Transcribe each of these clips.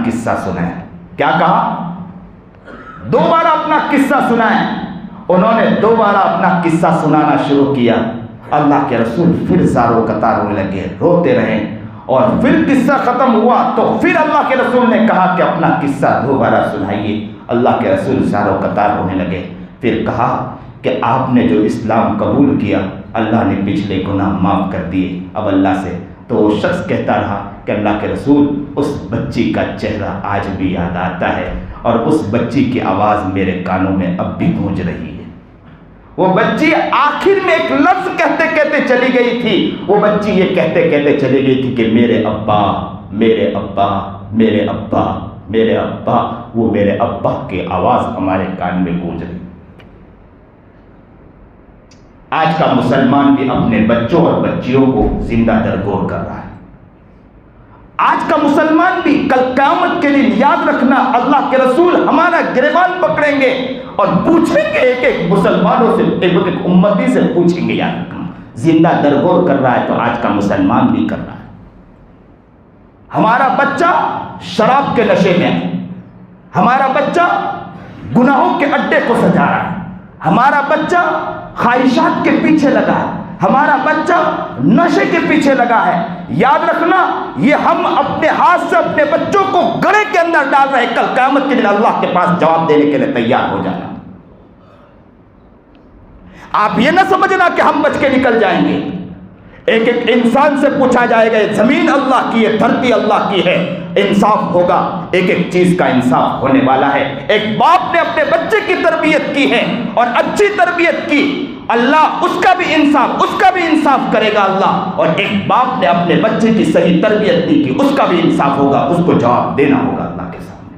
قصہ سنائیں. کیا کہا؟ دوبارہ اپنا قصہ سنائیں. انہوں نے دوبارہ اپنا قصہ سنانا شروع کیا. اللہ کے رسول پھر زاروں قطار رونے لگے, روتے رہے. اور پھر قصہ ختم ہوا تو پھر اللہ کے رسول نے کہا کہ اپنا قصہ دوبارہ سنائیے. اللہ کے رسول زاروں قطار رونے لگے. پھر کہا کہ آپ نے جو اسلام قبول کیا اللہ نے پچھلے گناہ معاف کر دیے اب اللہ سے. تو وہ شخص کہتا رہا کہ اللہ کے رسول اس بچی کا چہرہ آج بھی یاد آتا ہے اور اس بچی کی آواز میرے کانوں میں اب بھی گونج رہی ہے. وہ بچی آخر میں ایک لفظ کہتے کہتے چلی گئی تھی. وہ بچی یہ کہتے کہتے چلی گئی تھی کہ میرے ابا میرے ابا میرے ابا میرے ابا. وہ میرے ابا کی آواز ہمارے کان میں گونج رہی. آج کا مسلمان بھی اپنے بچوں اور بچیوں کو زندہ درگور کر رہا ہے. آج کا مسلمان بھی کل قیامت کے لیے یاد رکھنا اللہ کے رسول ہمارا گریبان پکڑیں گے اور پوچھیں گے, ایک ایک مسلمانوں سے, ایک امتی سے پوچھیں گے. یاد رکھنا زندہ درگور کر رہا ہے تو آج کا مسلمان بھی کر رہا ہے. ہمارا بچہ شراب کے نشے میں ہے, ہمارا بچہ گناہوں کے اڈے کو سجا رہا ہے, ہمارا بچہ خواہشات کے پیچھے لگا ہے, ہمارا بچہ نشے کے پیچھے لگا ہے. یاد رکھنا یہ ہم اپنے ہاتھ سے اپنے بچوں کو گڑھے کے اندر ڈال رہے ہیں. کل قیامت کے دن اللہ کے پاس جواب دینے کے لیے تیار ہو جانا. آپ یہ نہ سمجھنا کہ ہم بچ کے نکل جائیں گے. ایک ایک انسان سے پوچھا جائے گا, زمین اللہ کی ہے, دھرتی اللہ کی ہے, انصاف ہوگا. ایک ایک چیز کا انصاف ہونے والا ہے. ایک باپ نے اپنے بچے کی تربیت کی ہے اور اچھی تربیت کی, اللہ اس کا بھی انصاف کرے گا اللہ. اور ایک باپ نے اپنے بچے کی صحیح تربیت نہیں کی, اس کا بھی انصاف ہوگا, اس کو جواب دینا ہوگا اللہ کے سامنے.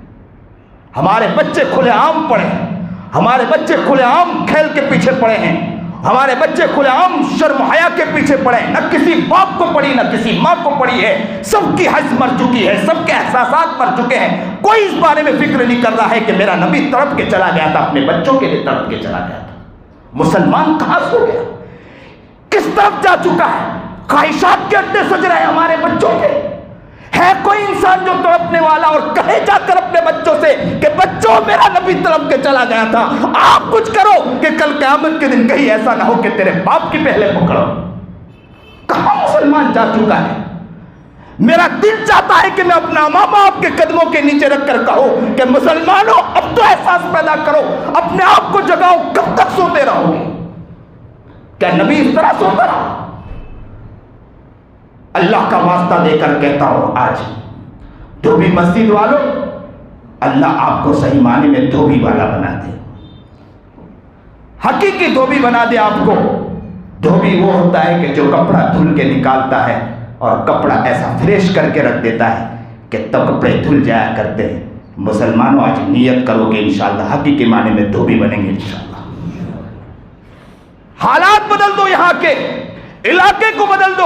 ہمارے بچے کھلے عام پڑے ہیں, ہمارے بچے کھلے عام کھیل کے پیچھے پڑے ہیں, ہمارے بچے کھلے عام شرم حیا کے پیچھے پڑے ہیں. نہ کسی باپ کو پڑی نہ کسی ماں کو پڑی ہے. سب کی حس مر چکی ہے, سب کے احساسات مر چکے ہیں. کوئی اس بارے میں فکر نہیں کر رہا ہے کہ میرا نبی تڑپ کے چلا گیا تھا, اپنے بچوں کے لیے تڑپ کے چلا گیا تھا. مسلمان کہاں سو گیا, کس طرف جا چکا ہے؟ خواہشات کے اڈے سج رہے ہیں ہمارے بچوں کے. ہے کوئی انسان جو تڑپنے والا اور کہے جا کر اپنے بچوں سے کہ بچوں میرا نبی تڑپ کے چلا گیا تھا, آپ کچھ کرو کہ کل قیامت کے دن کہیں ایسا نہ ہو کہ تیرے باپ کی پہلے پکڑو. کہاں مسلمان جا چکا ہے؟ میرا دل چاہتا ہے کہ میں اپنا ماں باپ کے قدموں کے نیچے رکھ کر کہوں کہ مسلمانوں اب تو احساس پیدا کرو, اپنے آپ کو جگاؤ. کب تک سوتے رہو گے؟ کیا نبی اس طرح سوتا رہا؟ اللہ کا واسطہ دے کر کہتا ہوں, آج دھوبی مسجد والوں, اللہ آپ کو صحیح معنی میں دھوبی والا بنا دے, حقیقی دھوبی بنا دے آپ کو. دھوبی وہ ہوتا ہے کہ جو کپڑا دھل کے نکالتا ہے اور کپڑا ایسا فریش کر کے رکھ دیتا ہے کہ تب کپڑے دھل جایا کرتے ہیں. مسلمانوں آج نیت کرو کہ انشاءاللہ حقیقی معنی میں دھوبی بنیں گے انشاءاللہ. حالات بدل دو, یہاں کے علاقے کو بدل دو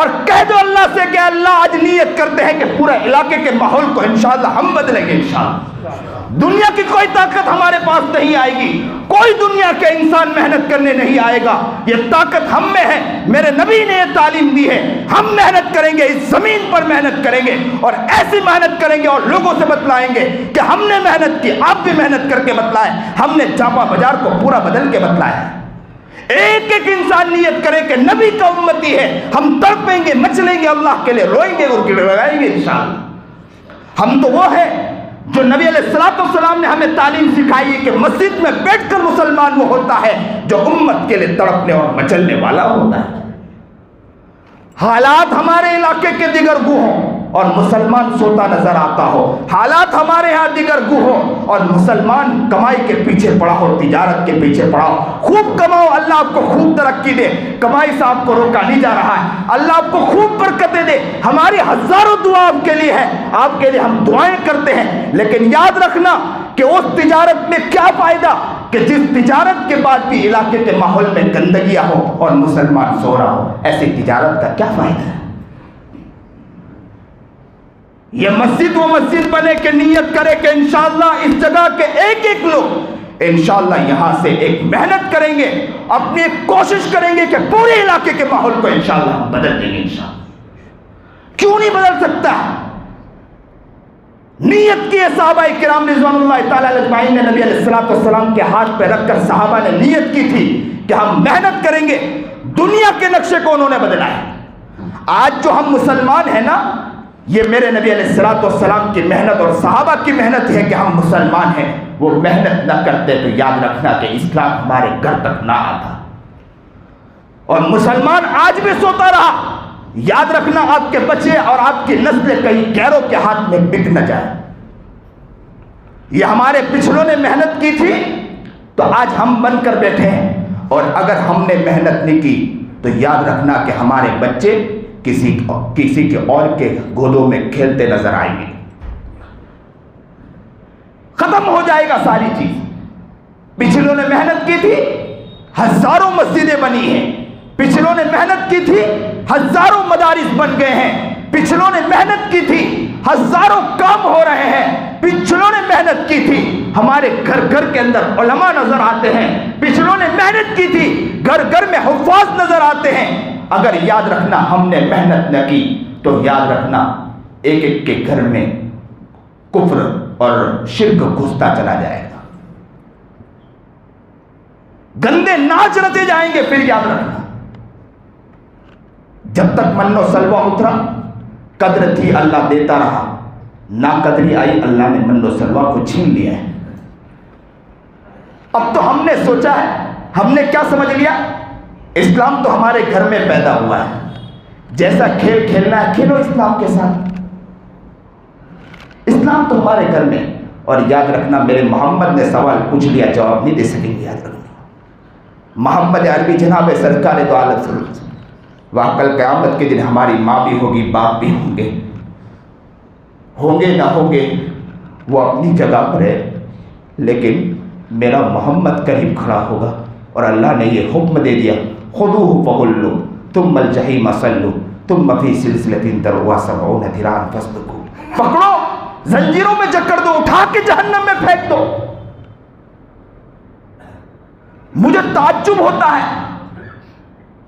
اور کہہ دو اللہ سے کہ اللہ آج نیت کرتے ہیں کہ پورے علاقے کے ماحول کو انشاءاللہ ہم بدلیں گے انشاءاللہ. دنیا کی کوئی طاقت ہمارے پاس نہیں آئے گی, کوئی دنیا کے انسان محنت کرنے نہیں آئے گا. یہ طاقت ہم میں ہے, میرے نبی نے یہ تعلیم دی ہے. ہم محنت کریں گے, اس زمین پر محنت کریں گے اور ایسی محنت کریں گے اور لوگوں سے بتلائیں گے کہ ہم نے محنت کی, آپ بھی محنت کر کے بتلائیں. ہم نے چاپا بازار کو پورا بدل کے بتلایا ہے. ایک ایک انسان نیت کرے کہ نبی کا امتی ہے, ہم تڑپیں گے, مچلیں گے اللہ کے لیے, روئیں گے اور گڑگڑائیں گے انشاءاللہ. ہم تو وہ ہیں جو نبی علیہ الصلوۃ والسلام نے ہمیں تعلیم سکھائی ہے کہ مسجد میں بیٹھ کر مسلمان وہ ہوتا ہے جو امت کے لیے تڑپنے اور مچلنے والا ہوتا ہے. حالات ہمارے علاقے کے دیگر گو ہوں اور مسلمان سوتا نظر آتا ہو, حالات ہمارے ہاں دیگر گو ہو اور مسلمان کمائی کے پیچھے پڑا ہو, تجارت کے پیچھے پڑا ہو. خوب کماؤ, اللہ آپ کو خوب ترقی دے, کمائی سے آپ کو روکا نہیں جا رہا ہے, اللہ آپ کو خوب برکتیں دے. ہماری ہزاروں دعا آپ کے لیے ہے, آپ کے لیے ہم دعائیں کرتے ہیں. لیکن یاد رکھنا کہ اس تجارت میں کیا فائدہ کہ جس تجارت کے بعد بھی علاقے کے ماحول میں گندگیاں ہو اور مسلمان سو رہا ہو. ایسی تجارت کا کیا فائدہ ہے؟ یہ مسجد وہ مسجد بنے کہ نیت کرے کہ انشاءاللہ اس جگہ کے ایک ایک لوگ انشاءاللہ یہاں سے ایک محنت کریں گے, اپنی ایک کوشش کریں گے کہ پورے علاقے کے ماحول کو انشاءاللہ ہم بدل دیں گے انشاءاللہ. کیوں نہیں بدل سکتا؟ نیت کی ہے صحابہ کرام رضوان اللہ تعالی اجمعین نے نبی علیہ الصلوۃ والسلام کے ہاتھ پہ رکھ کر صحابہ نے نیت کی تھی کہ ہم محنت کریں گے. دنیا کے نقشے کو انہوں نے بدلا ہے. آج جو ہم مسلمان ہیں نا، یہ میرے نبی علیہ الصلوۃ والسلام کی محنت اور صحابہ کی محنت ہے کہ ہم مسلمان ہیں. وہ محنت نہ کرتے تو یاد رکھنا کہ اسلام ہمارے گھر تک نہ آتا. اور مسلمان آج بھی سوتا رہا. یاد رکھنا آپ کے بچے اور آپ کی نسل کہیں غیروں کے ہاتھ میں بک نہ جائے. یہ ہمارے پچھلوں نے محنت کی تھی تو آج ہم بن کر بیٹھے ہیں. اور اگر ہم نے محنت نہیں کی تو یاد رکھنا کہ ہمارے بچے کسی کے اور کے گودوں میں کھیلتے نظر آئیں گے. ختم ہو جائے گا ساری چیز. پچھلوں نے محنت کی تھی، ہزاروں مسجدیں بنی ہیں. پچھلوں نے محنت کی تھی، ہزاروں مدارس بن گئے ہیں. پچھلوں نے محنت کی تھی، ہزاروں کام ہو رہے ہیں. پچھلوں نے محنت کی تھی، ہمارے گھر گھر کے اندر علماء نظر آتے ہیں. پچھلوں نے محنت کی تھی، گھر گھر میں حفاظ نظر آتے ہیں. اگر یاد رکھنا ہم نے محنت نہ کی تو یاد رکھنا ایک ایک کے گھر میں کفر اور شرک گھستا چلا جائے گا. گندے ناچ رچے جائیں گے. پھر یاد رکھنا جب تک من و سلوہ اترا قدر تھی اللہ دیتا رہا، نا قدری آئی اللہ نے من و سلوہ کو چھین لیا ہے. اب تو ہم نے سوچا ہے، ہم نے کیا سمجھ لیا، اسلام تو ہمارے گھر میں پیدا ہوا ہے. جیسا کھیل کھیلنا ہے کھیلو اسلام کے ساتھ. اسلام تو ہمارے گھر میں. اور یاد رکھنا میرے محمد نے سوال پوچھ لیا، جواب نہیں دے سکیں گے. یاد رکھنا محمد عربی جناب سرکار دو عالم صلی اللہ علیہ وسلم، وہاں کل قیامت کے دن ہماری ماں بھی ہوگی، باپ بھی ہوں گے نہ ہوں گے وہ اپنی جگہ پر ہے، لیکن میرا محمد قریب کھڑا ہوگا. اور اللہ نے یہ حکم دے دیا، خذوہ فغلوہ ثم الجحیم صلوہ ثم فی سلسلۃ ذرعها 70 ذراعا فاسلکوہ. پکڑو، زنجیروں میں جکڑ دو، اٹھا کے جہنم میں پھینک دو. مجھے تعجب ہوتا ہے،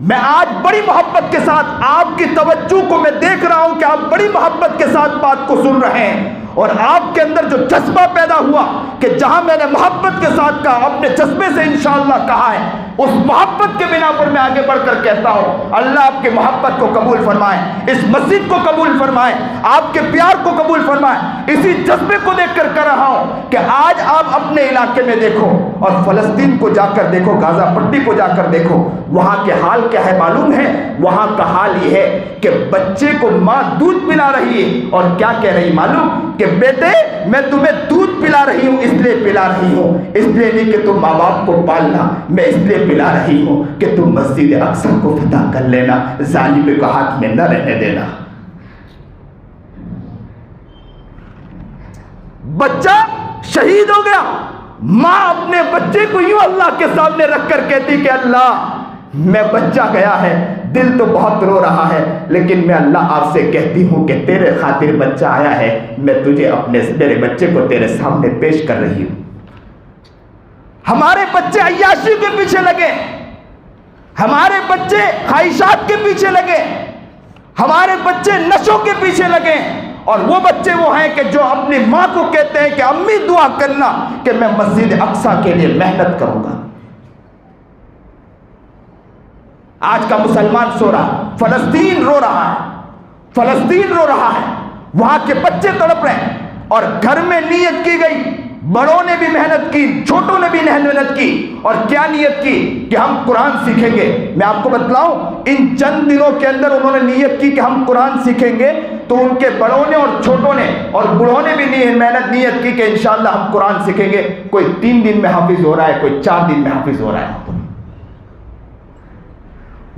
میں آج بڑی محبت کے ساتھ آپ کی توجہ کو میں دیکھ رہا ہوں کہ آپ بڑی محبت کے ساتھ بات کو سن رہے ہیں. اور آپ کے اندر جو جذبہ پیدا ہوا کہ جہاں میں نے محبت کے ساتھ کہا، اپنے جذبے سے انشاءاللہ کہا ہے، اس محبت کے بنا پر میں آگے بڑھ کر کہتا ہوں اللہ آپ کی محبت کو قبول فرمائے، اس مسجد کو قبول فرمائے، آپ کے پیار کو قبول فرمائے. اسی جذبے کو دیکھ کر کہہ رہا ہوں کہ آج آپ اپنے علاقے میں دیکھو اور فلسطین کو جا کر دیکھو، غازہ پٹی کو جا کر دیکھو، وہاں کے حال کیا ہے معلوم ہے؟ وہاں کا حال یہ ہے کہ بچے کو ماں دودھ پلا رہی ہے اور کیا کہہ رہی معلوم؟ کہ بیٹے میں تمہیں دودھ پلا رہی ہوں، اس لیے پلا رہی ہوں، اس لیے نہیں کہ تم ماں باپ کو پالنا، میں اس لیے پلا رہی ہوں کہ تم مسجد اقصی کو فتح کر لینا، ظالم کے ہاتھ میں نہ رہنے دینا. بچہ شہید ہو گیا، ماں اپنے بچے کو یوں اللہ کے سامنے رکھ کر کہتی کہ اللہ میں بچہ گیا ہے، دل تو بہت رو رہا ہے، لیکن میں اللہ آپ سے کہتی ہوں کہ تیرے خاطر بچہ آیا ہے، میں تجھے میرے بچے کو تیرے سامنے پیش کر رہی ہوں. ہمارے بچے عیاشی کے پیچھے لگے، ہمارے بچے خواہشات کے پیچھے لگے، ہمارے بچے نشوں کے پیچھے لگے. اور وہ بچے وہ ہیں کہ جو اپنی ماں کو کہتے ہیں کہ امی دعا کرنا کہ میں مسجد اقصی کے لیے محنت کروں گا. آج کا مسلمان سو رہا، فلسطین رو رہا ہے، فلسطین رو رہا ہے، وہاں کے بچے تڑپ رہے ہیں. اور گھر میں نیت کی گئی، بڑوں نے بھی محنت کی، چھوٹوں نے بھی محنت کی. اور کیا نیت کی؟ کہ ہم قرآن سیکھیں گے. میں آپ کو بتلاؤں ان چند دنوں کے اندر انہوں نے نیت کی کہ ہم قرآن سیکھیں گے، تو ان کے بڑوں نے اور چھوٹوں نے اور بوڑھوں نے بھی نیت کی کہ انشاءاللہ ہم قرآن سیکھیں گے. کوئی 3 دن میں حافظ ہو رہا ہے، کوئی 4 دن میں حافظ ہو رہا ہے.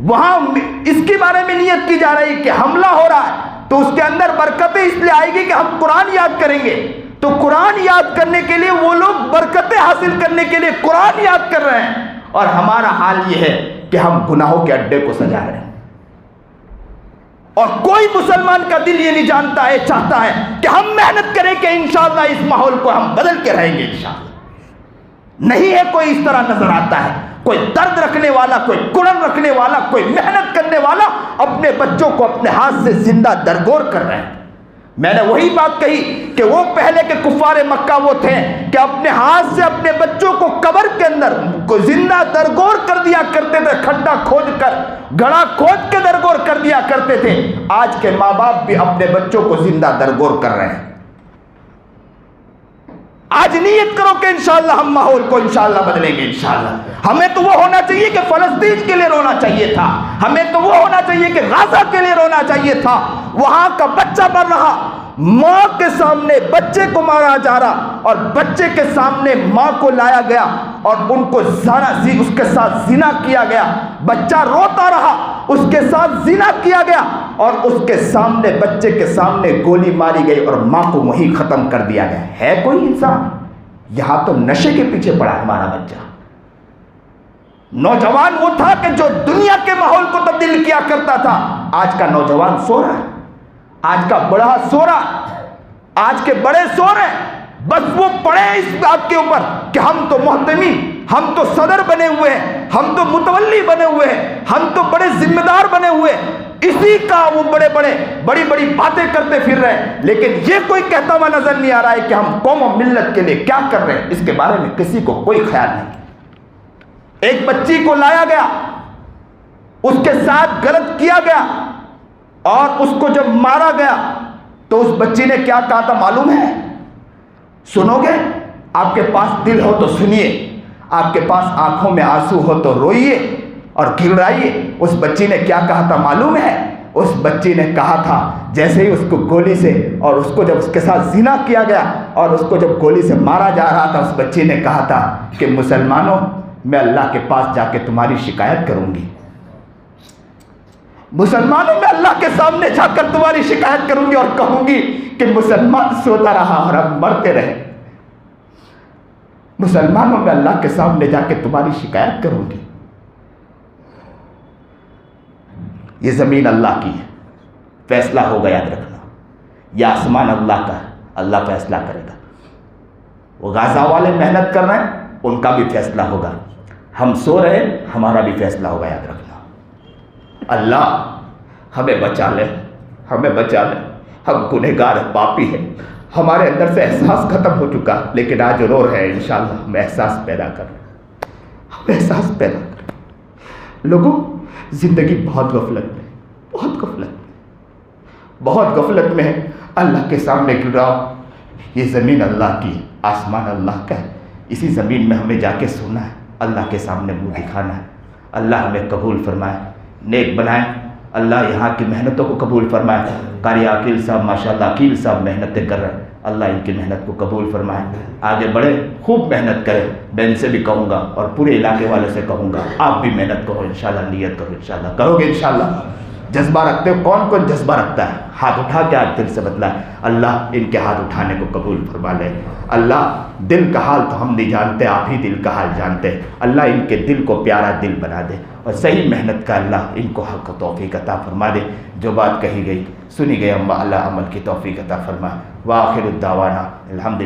وہاں اس کے بارے میں نیت کی جا رہی کہ حملہ ہو رہا ہے تو اس کے اندر برکتیں اس لیے آئے گی کہ ہم قرآن یاد کریں گے. تو قرآن یاد کرنے کے لیے وہ لوگ برکتیں حاصل کرنے کے لیے قرآن یاد کر رہے ہیں، اور ہمارا حال یہ ہے کہ ہم گناہوں کے اڈے کو سجا رہے ہیں. اور کوئی مسلمان کا دل یہ نہیں جانتا ہے، چاہتا ہے کہ ہم محنت کریں کہ انشاءاللہ اس ماحول کو ہم بدل کے رہیں گے انشاءاللہ. نہیں ہے کوئی اس طرح نظر آتا ہے. کوئی درد رکھنے والا، کوئی کڑن رکھنے والا، کوئی محنت کرنے والا اپنے بچوں کو اپنے ہاتھ سے زندہ درگور کر رہے ہیں. میں نے وہی بات کہی کہ وہ پہلے کے کفار مکہ وہ تھے کہ اپنے ہاتھ سے اپنے بچوں کو قبر کے اندر زندہ درگور کر دیا کرتے تھے، کھڈا کھود کر، گڑھا کھود کے درگور کر دیا کرتے تھے۔ آج کے ماں باپ بھی اپنے بچوں کو زندہ درگور کر رہے ہیں۔ آج نیت کرو کہ انشاءاللہ ہم ماحول کو انشاءاللہ بدلیں گے انشاءاللہ۔ ہمیں تو وہ ہونا چاہیے کہ فلسطین کے لیے رونا چاہیے تھا، ہمیں تو وہ ہونا چاہیے کہ غزہ کے لیے رونا چاہیے تھا۔ وہاں کا بچہ مر رہا، ماں کے سامنے بچے کو مارا جا رہا، اور بچے کے سامنے ماں کو لایا گیا اور ان کو اس کے ساتھ زنا کیا گیا۔ بچہ روتا رہا، اس کے ساتھ زنا کیا گیا، اور اس کے سامنے بچے کے سامنے گولی ماری گئی اور ماں کو وہیں ختم کر دیا گیا۔ ہے کوئی انسان؟ یہاں تو نشے کے پیچھے پڑا ہے ہمارا بچہ۔ نوجوان وہ تھا کہ جو دنیا کے ماحول کو تبدیل کیا کرتا تھا، آج کا نوجوان سو رہا ہے، آج کا بڑا سو رہا، آج کے بڑے سو رہے ہیں۔ بس وہ پڑے اس بات کے اوپر کہ ہم تو محتمی، ہم تو صدر بنے ہوئے ہیں، ہم تو متولی بنے ہوئے ہیں، ہم تو بڑے ذمہ دار بنے ہوئے ہیں۔ اسی کا وہ بڑی بڑی باتیں کرتے پھر رہے ہیں، لیکن یہ کوئی کہتا ہوا نظر نہیں آ رہا ہے کہ ہم قوم و ملت کے لیے کیا کر رہے ہیں۔ اس کے بارے میں کسی کو کوئی خیال نہیں۔ ایک بچی کو لایا گیا، اس کے ساتھ غلط کیا گیا، اور اس کو جب مارا گیا تو اس بچی نے کیا کہا تھا معلوم ہے؟ سنو گے؟ آپ کے پاس دل ہو تو سنیے، آپ کے پاس آنکھوں میں آنسو ہو تو روئیے اور گڑگڑائیے۔ اس بچی نے کیا کہا تھا معلوم ہے؟ اس بچی نے کہا تھا، جیسے ہی اس کو گولی سے، اور اس کو جب اس کے ساتھ زنا کیا گیا اور اس کو جب گولی سے مارا جا رہا تھا، اس بچی نے کہا تھا کہ مسلمانوں، میں اللہ کے پاس جا کے تمہاری شکایت کروں گی، مسلمانوں میں اللہ کے سامنے جا کر تمہاری شکایت کروں گی اور کہوں گی کہ مسلمان سوتا رہا اور ہم مرتے رہے۔ مسلمانوں میں اللہ کے سامنے جا کے تمہاری شکایت کروں گی۔ یہ زمین اللہ کی ہے، فیصلہ ہوگا، یاد رکھنا۔ یہ آسمان اللہ کا ہے، اللہ فیصلہ کرے گا۔ وہ غزہ والے محنت کر رہے ہیں، ان کا بھی فیصلہ ہوگا۔ ہم سو رہے ہیں، ہمارا بھی فیصلہ ہوگا، یاد رکھنا۔ اللہ ہمیں بچا لے، ہمیں بچا لے۔ ہم گنہگار پاپی ہیں، ہمارے اندر سے احساس ختم ہو چکا، لیکن آج رو رہے ہیں۔ انشاءاللہ ہم احساس پیدا کر رہے ہیں، ہم احساس پیدا کر رہے ہیں۔ لوگوں، زندگی بہت غفلت میں، بہت غفلت میں ہے۔ اللہ کے سامنے گر رہا، یہ زمین اللہ کی، آسمان اللہ کا ہے۔ اسی زمین میں ہمیں جا کے سونا ہے، اللہ کے سامنے منہ دکھانا ہے۔ اللہ ہمیں قبول فرمائے، نیک بنائے۔ اللہ یہاں کی محنتوں کو قبول فرمائے۔ قاری عقیل صاحب، ماشاءاللہ عقیل صاحب محنتیں کر رہے ہیں، اللہ ان کی محنت کو قبول فرمائے، آگے بڑھے، خوب محنت کرے۔ میں ان سے بھی کہوں گا اور پورے علاقے والوں سے کہوں گا، آپ بھی محنت کرو انشاءاللہ، نیت کرو انشاءاللہ، کرو گے انشاءاللہ۔ جذبہ رکھتے ہو؟ کون کون جذبہ رکھتا ہے؟ ہاتھ اٹھا کے آج دل سے بتلا ہے۔ اللہ ان کے ہاتھ اٹھانے کو قبول فرما لے۔ اللہ دل کا حال تو ہم نہیں جانتے، آپ ہی دل کا حال جانتے ہیں۔ اللہ ان کے دل کو پیارا دل بنا دے، اور صحیح محنت کا اللہ ان کو حق و توفیق عطا فرما دے۔ جو بات کہی گئی، سنی گئی، اللہ عمل کی توفیق عطا فرما۔ وآخر الدعوانا الحمدللہ۔